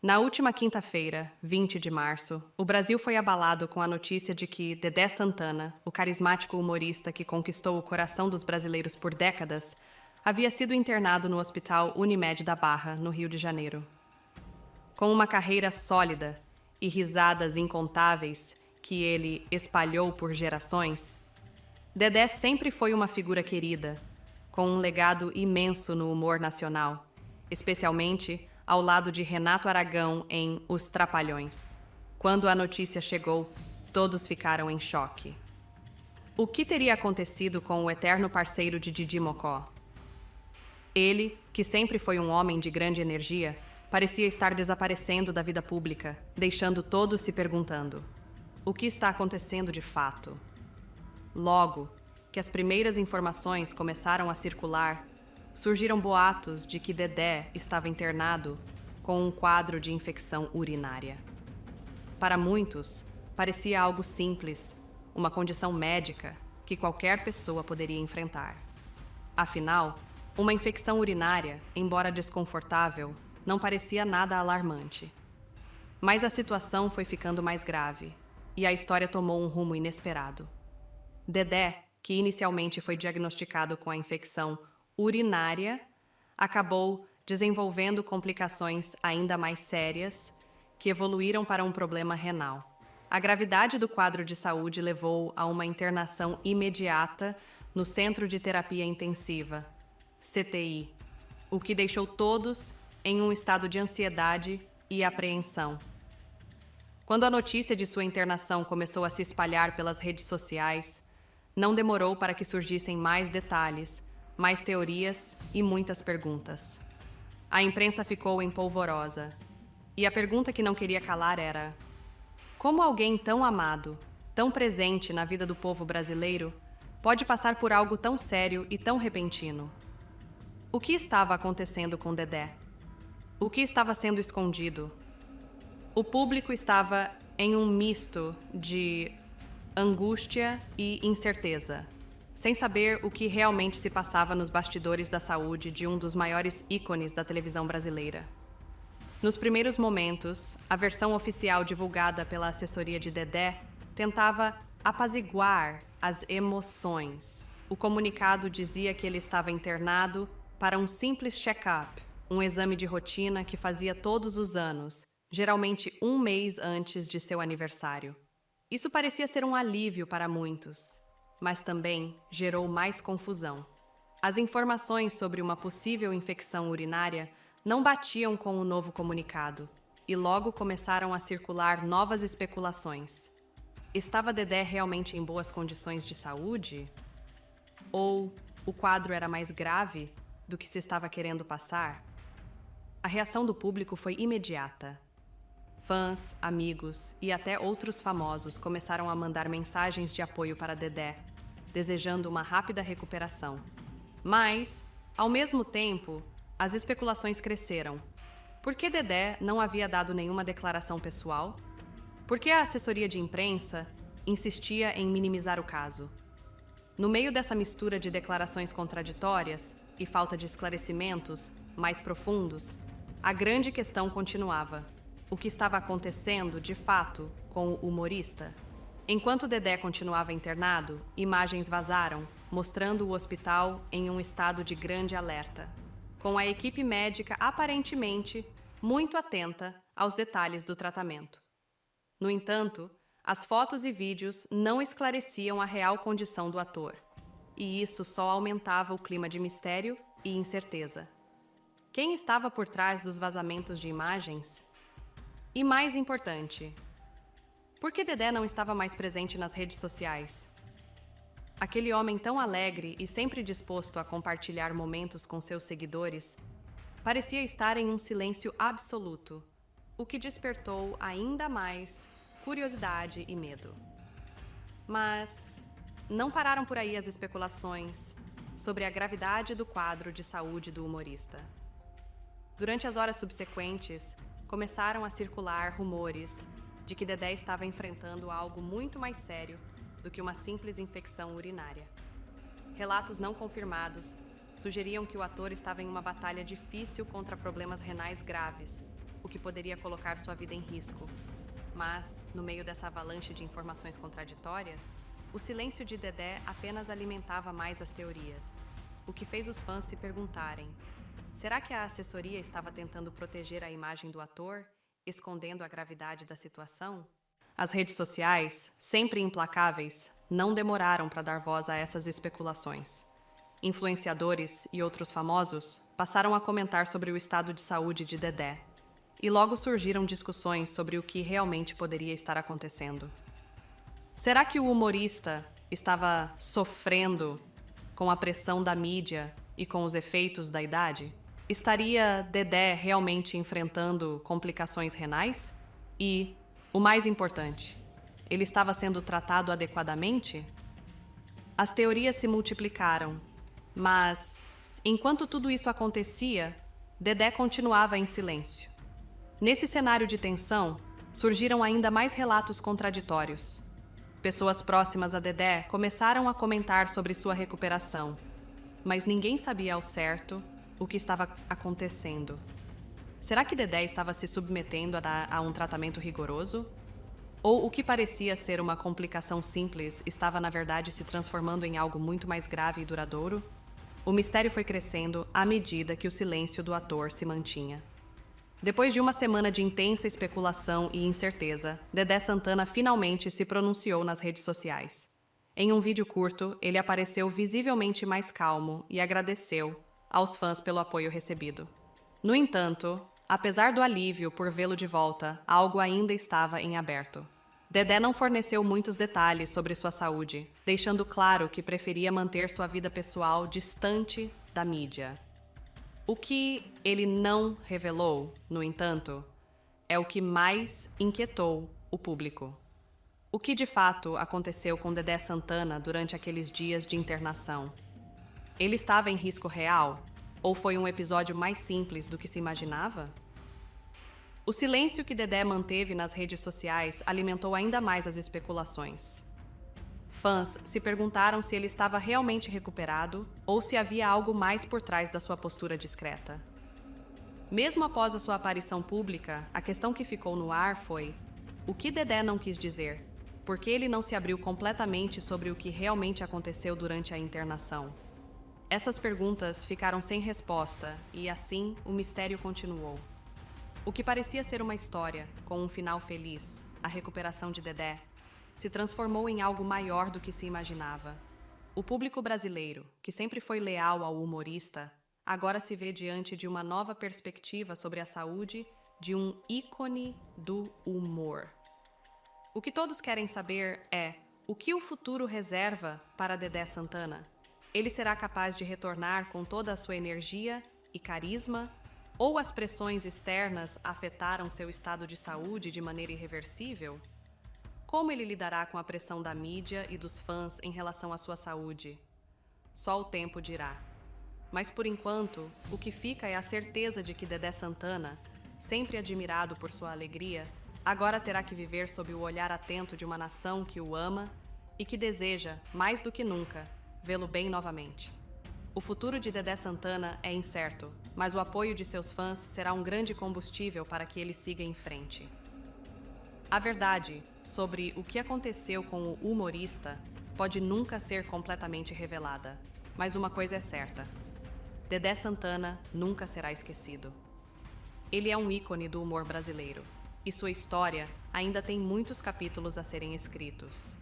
Na última quinta-feira, 20 de março, o Brasil foi abalado com a notícia de que Dedé Santana, o carismático humorista que conquistou o coração dos brasileiros por décadas, havia sido internado no Hospital Unimed da Barra, no Rio de Janeiro. Com uma carreira sólida e risadas incontáveis que ele espalhou por gerações, Dedé sempre foi uma figura querida, com um legado imenso no humor nacional, especialmente ao lado de Renato Aragão em Os Trapalhões. Quando a notícia chegou, todos ficaram em choque. O que teria acontecido com o eterno parceiro de Didi Mocó? Ele, que sempre foi um homem de grande energia, parecia estar desaparecendo da vida pública, deixando todos se perguntando: o que está acontecendo de fato? Logo que as primeiras informações começaram a circular, surgiram boatos de que Dedé estava internado com um quadro de infecção urinária. Para muitos, parecia algo simples, uma condição médica que qualquer pessoa poderia enfrentar. Afinal, uma infecção urinária, embora desconfortável, não parecia nada alarmante. Mas a situação foi ficando mais grave e a história tomou um rumo inesperado. Dedé, que inicialmente foi diagnosticado com a infecção urinária, acabou desenvolvendo complicações ainda mais sérias que evoluíram para um problema renal. A gravidade do quadro de saúde levou a uma internação imediata no Centro de Terapia Intensiva, CTI, o que deixou todos em um estado de ansiedade e apreensão. Quando a notícia de sua internação começou a se espalhar pelas redes sociais, não demorou para que surgissem mais detalhes, mais teorias e muitas perguntas. A imprensa ficou empolvorosa, e a pergunta que não queria calar era: como alguém tão amado, tão presente na vida do povo brasileiro, pode passar por algo tão sério e tão repentino? O que estava acontecendo com Dedé? O que estava sendo escondido? O público estava em um misto de angústia e incerteza, sem saber o que realmente se passava nos bastidores da saúde de um dos maiores ícones da televisão brasileira. Nos primeiros momentos, a versão oficial divulgada pela assessoria de Dedé tentava apaziguar as emoções. O comunicado dizia que ele estava internado para um simples check-up, um exame de rotina que fazia todos os anos, geralmente um mês antes de seu aniversário. Isso parecia ser um alívio para muitos, mas também gerou mais confusão. As informações sobre uma possível infecção urinária não batiam com o novo comunicado, e logo começaram a circular novas especulações. Estava Dedé realmente em boas condições de saúde? Ou o quadro era mais grave do que se estava querendo passar? A reação do público foi imediata. Fãs, amigos e até outros famosos começaram a mandar mensagens de apoio para Dedé, desejando uma rápida recuperação. Mas, ao mesmo tempo, as especulações cresceram. Por que Dedé não havia dado nenhuma declaração pessoal? Por que a assessoria de imprensa insistia em minimizar o caso? No meio dessa mistura de declarações contraditórias e falta de esclarecimentos mais profundos, a grande questão continuava: o que estava acontecendo, de fato, com o humorista? Enquanto Dedé continuava internado, imagens vazaram, mostrando o hospital em um estado de grande alerta, com a equipe médica aparentemente muito atenta aos detalhes do tratamento. No entanto, as fotos e vídeos não esclareciam a real condição do ator, e isso só aumentava o clima de mistério e incerteza. Quem estava por trás dos vazamentos de imagens? E mais importante, por que Dedé não estava mais presente nas redes sociais? Aquele homem tão alegre e sempre disposto a compartilhar momentos com seus seguidores parecia estar em um silêncio absoluto, o que despertou ainda mais curiosidade e medo. Mas não pararam por aí as especulações sobre a gravidade do quadro de saúde do humorista. Durante as horas subsequentes, começaram a circular rumores de que Dedé estava enfrentando algo muito mais sério do que uma simples infecção urinária. Relatos não confirmados sugeriam que o ator estava em uma batalha difícil contra problemas renais graves o que poderia colocar sua vida em risco. Mas, no meio dessa avalanche de informações contraditórias, o silêncio de Dedé apenas alimentava mais as teorias, o que fez os fãs se perguntarem: será que a assessoria estava tentando proteger a imagem do ator, escondendo a gravidade da situação? As redes sociais, sempre implacáveis, não demoraram para dar voz a essas especulações. Influenciadores e outros famosos passaram a comentar sobre o estado de saúde de Dedé, e logo surgiram discussões sobre o que realmente poderia estar acontecendo. Será que o humorista estava sofrendo com a pressão da mídia e com os efeitos da idade? Estaria Dedé realmente enfrentando complicações renais? E, o mais importante, ele estava sendo tratado adequadamente? As teorias se multiplicaram, mas, enquanto tudo isso acontecia, Dedé continuava em silêncio. Nesse cenário de tensão, surgiram ainda mais relatos contraditórios. Pessoas próximas a Dedé começaram a comentar sobre sua recuperação, mas ninguém sabia ao certo o que estava acontecendo. Será que Dedé estava se submetendo a um tratamento rigoroso? Ou o que parecia ser uma complicação simples estava, na verdade, se transformando em algo muito mais grave e duradouro? O mistério foi crescendo à medida que o silêncio do ator se mantinha. Depois de uma semana de intensa especulação e incerteza, Dedé Santana finalmente se pronunciou nas redes sociais. Em um vídeo curto, ele apareceu visivelmente mais calmo e agradeceu aos fãs pelo apoio recebido. No entanto, apesar do alívio por vê-lo de volta, algo ainda estava em aberto. Dedé não forneceu muitos detalhes sobre sua saúde, deixando claro que preferia manter sua vida pessoal distante da mídia. O que ele não revelou, no entanto, é o que mais inquietou o público. O que de fato aconteceu com Dedé Santana durante aqueles dias de internação? Ele estava em risco real? Ou foi um episódio mais simples do que se imaginava? O silêncio que Dedé manteve nas redes sociais alimentou ainda mais as especulações. Fãs se perguntaram se ele estava realmente recuperado ou se havia algo mais por trás da sua postura discreta. Mesmo após a sua aparição pública, a questão que ficou no ar foi: o que Dedé não quis dizer? Por que ele não se abriu completamente sobre o que realmente aconteceu durante a internação? Essas perguntas ficaram sem resposta e, assim, o mistério continuou. O que parecia ser uma história, com um final feliz, a recuperação de Dedé, se transformou em algo maior do que se imaginava. O público brasileiro, que sempre foi leal ao humorista, agora se vê diante de uma nova perspectiva sobre a saúde de um ícone do humor. O que todos querem saber é: o que o futuro reserva para Dedé Santana? Ele será capaz de retornar com toda a sua energia e carisma? Ou as pressões externas afetaram seu estado de saúde de maneira irreversível? Como ele lidará com a pressão da mídia e dos fãs em relação à sua saúde? Só o tempo dirá. Mas por enquanto, o que fica é a certeza de que Dedé Santana, sempre admirado por sua alegria, agora terá que viver sob o olhar atento de uma nação que o ama e que deseja, mais do que nunca, vê-lo bem novamente. O futuro de Dedé Santana é incerto, mas o apoio de seus fãs será um grande combustível para que ele siga em frente. A verdade sobre o que aconteceu com o humorista pode nunca ser completamente revelada, mas uma coisa é certa: Dedé Santana nunca será esquecido. Ele é um ícone do humor brasileiro, e sua história ainda tem muitos capítulos a serem escritos.